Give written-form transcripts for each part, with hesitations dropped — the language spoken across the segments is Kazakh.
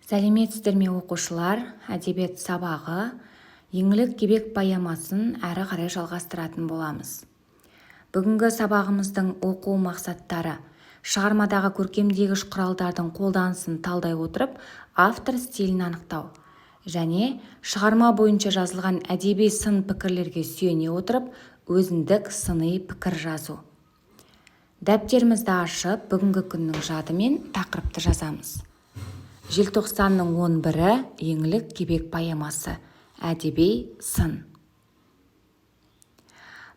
Сәлеметсіздер ме оқушылар, әдебиет сабағы еңлік кебек поэмасын әрі қарай жалғастыратын боламыз. Бүгінгі сабағымыздың оқу мақсаттары шығармадағы көркемдегіш құралдардың қолданысын талдай отырып, автор стилін анықтау және шығарма бойынша жазылған әдеби сын пікірлерге сүйене отырып, өзіндік сыни пікір жазу. Дәптерімізді ашып, бүгінгі күннің жады мен тақырыпты жазамыз. Желтоқсанның 11-і еңлік кебек поэмасы, әдеби сын.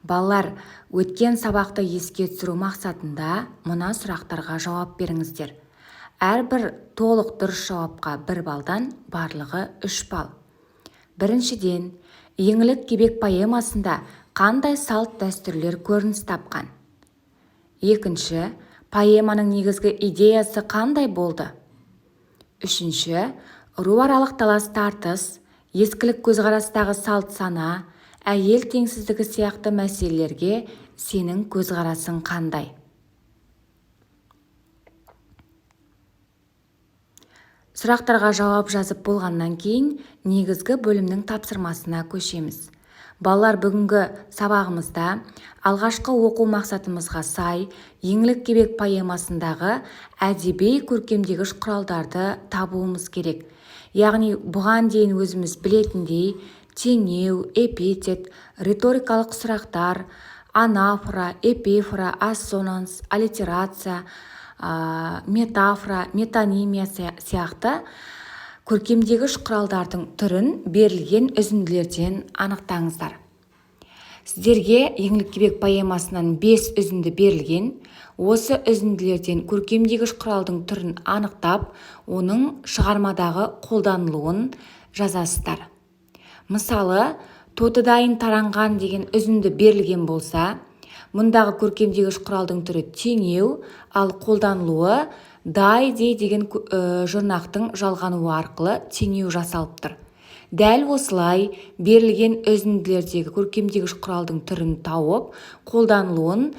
Балалар, өткен сабақты еске түсіру мақсатында мына сұрақтарға жауап беріңіздер. Әрбір толық дұрыс жауапқа 1 балдан, барлығы 3 бал. Біріншіден, еңлік кебек поэмасында қандай салт дәстүрлер көрініс тапқан? Екінші, поэманың негізгі идеясы қандай болды? Үшінші, руаралық талас тартыс, ескілік көзқарастағы салт сана, әйел теңсіздігі сияқты мәселелерге сенің көзқарасың қандай? Сұрақтарға жауап жазып болғаннан кейін негізгі бөлімнің тапсырмасына көшеміз. Балалар, бүгінгі сабағымызда алғашқы оқу мақсатымызға сай еңлік кебек поэмасындағы әдеби көркемдегіш құралдарды табуымыз керек. Яғни бұған дейін өзіміз білетіндей теңеу, эпитет, риторикалық сұрақтар, анафора, эпифора, ассонанс, аллитерация, метафора, метонимия сияқты көркемдегіш құралдардың түрін берілген үзінділерден анықтаңыздар. Сіздерге еңлік кебек поэмасынан 5 үзінді берілген. Осы үзінділерден көркемдегіш құралдың түрін анықтап, оның шығармадағы қолданылуын жазасыздар. Мысалы, тотыдайын таранған деген үзінді берілген болса, мұндағы көркемдегіш құралдың түрі теңеу, ал қолданылуы дай-дей деген жұрнақтың жалғануы арқылы теңеу жасалып тұр. Дәл осылай берілген үзінділердегі көркемдегіш құралдың түрін тауып, қолданылуын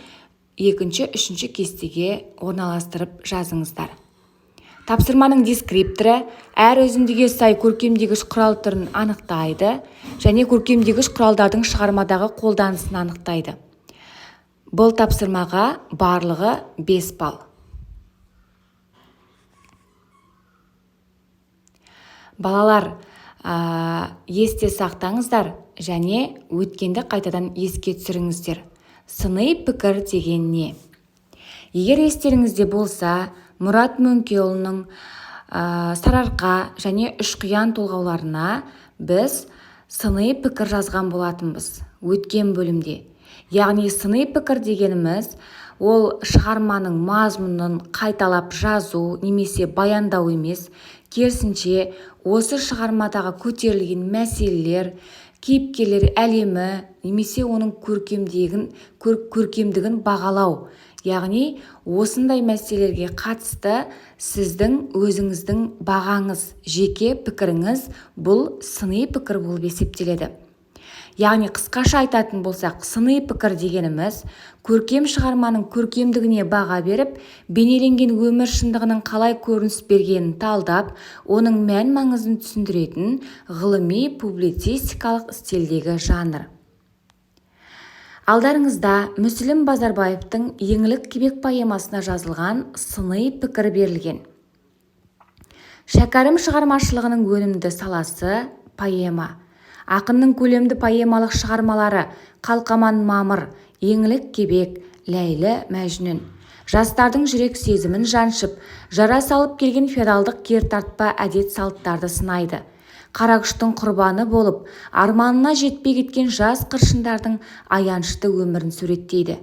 2-3 кестеге орналастырып жазыңыздар. Тапсырманың дескрипторы әр үзіндіге сай көркемдегіш құрал түрін анықтайды және көркемдегіш құралдардың шығармадағы қолданысын анықтайды. Бұл тапсырмаға барлығы 5 балл. Балалар, есте сақтаңыздар және өткенді қайтадан еске түсіріңіздер. Сыни пікір деген не? Егер естеріңізде болса, Мұрат Мөңкеұлының сарыарқа және үшқиян толғауларына біз сыни пікір жазған болатынбыз өткен бөлімде. Яғни сыни пікір дегеніміз ол шығарманың мазмұнын қайталап жазу немесе баяндау емес, керісінше осы шығармадағы көтерілген мәселелер, кейіпкерлер әлемі немесе оның көркемдігін бағалау. Яғни осындай мәселелерге қатысты сіздің өзіңіздің бағаңыз, жеке пікіріңіз бұл сыни пікір болып есептеледі. Яғни қысқаша айтатын болсақ, сыни пікір дегеніміз көркем шығарманың көркемдігіне баға беріп, бейнеленген өмір шындығының қалай көрініс бергенін талдап, оның мән-маңызын түсіндіретін ғылыми публицистикалық стильдегі жанр. Алдарыңызда Мүсілім Базарбаевтың еңлік кебек поэмасына жазылған сыни пікір берілген. Шәкәрім шығармашылығының өнімді саласы поэма. Ақынның көлемді поэмалық шығармалары Қалқаман Мамыр, еңлік кебек, Ләйлі Мәжнүн. Жастардың жүрек сезімін жаншып, жара салып келген феодалдық кертартпа әдет салттарды сынайды. Қарақұштың құрбаны болып, арманына жетпей кеткен жас қыршындардың аянышты өмірін суреттейді.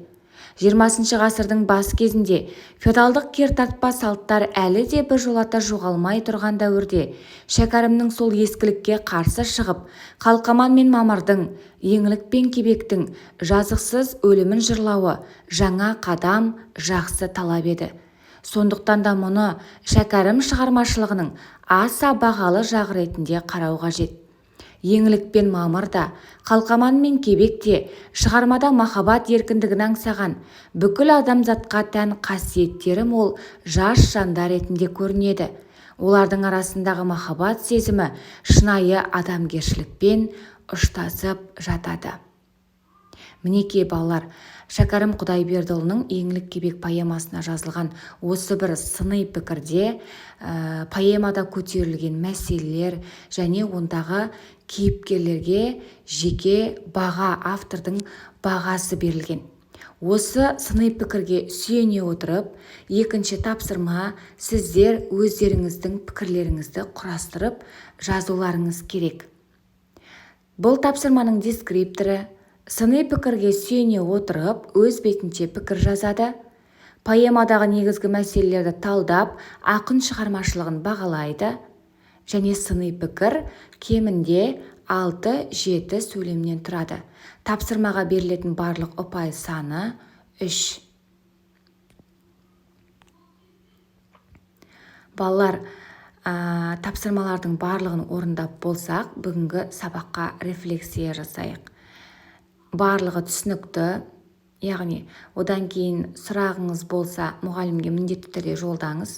20 ғасырдың бас кезінде феодалдық кертартпа салттар әлі де біржолата жоғалмай тұрған дәуірде Шәкәрімнің сол ескілікке қарсы шығып, Қалқаман мен Мамырдың, еңлік пен кебектің жазықсыз өлімін жырлауы жаңа қадам, жақсы талап еді. Сондықтан да мұны Шәкәрім шығармашылығының аса бағалы жағы ретінде қарау қажет. Еңлік пен Мамыр да, Қалқаман мен кебек те шығармада махаббат еркіндігін аңсаған, бүкіл адамзатқа тән қасиеттері мол жас жандар ретінде көрінеді. Олардың арасындағы махаббат сезімі шынайы адамгершілікпен ұштасып жатады. Мінекей балалар, Шәкәрім Құдайбердіұлының «Еңлік кебек» поэмасына жазылған осы бір сыни пікірде поэмада көтерілген мәселелер және ондағы кейіпкерлерге жеке баға, автордың бағасы берілген. Осы сыни пікірге сүйене отырып, екінші тапсырма сіздер өздеріңіздің пікірлеріңізді құрастырып жазуларыңыз керек. Бұл тапсырманың дескрипторы сыни пікірге сүйене отырып, өз бетінше пікір жазады, поэмадағы негізгі мәселелерді талдап, ақын шығармашылығын бағалайды, және сыни пікір кемінде 6-7 сөйлемнен тұрады. Тапсырмаға берілетін барлық ұпай саны 3. Балалар, тапсырмалардың барлығын орындап болсақ, бүгінгі сабаққа рефлексия жасайық. Барлығы түсінікті, яғни одан кейін сұрағыңыз болса, мұғалімге міндетті түрде жолдаңыз.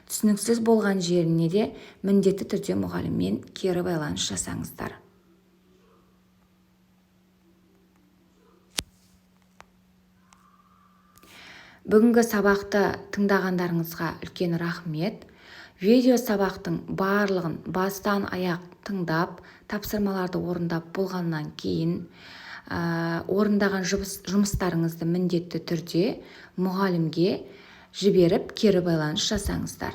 Түсініксіз болған жеріне де міндетті түрде мұғаліммен кері байланыс жасаңыздар. Бүгінгі сабақты тыңдағандарыңызға үлкен рахмет. Видео сабақтың барлығын бастан аяқ тыңдап, тапсырмаларды орындап болғаннан кейін орындаған жұмыстарыңызды міндетті түрде мұғалімге жіберіп кері байланыс жасаңыздар.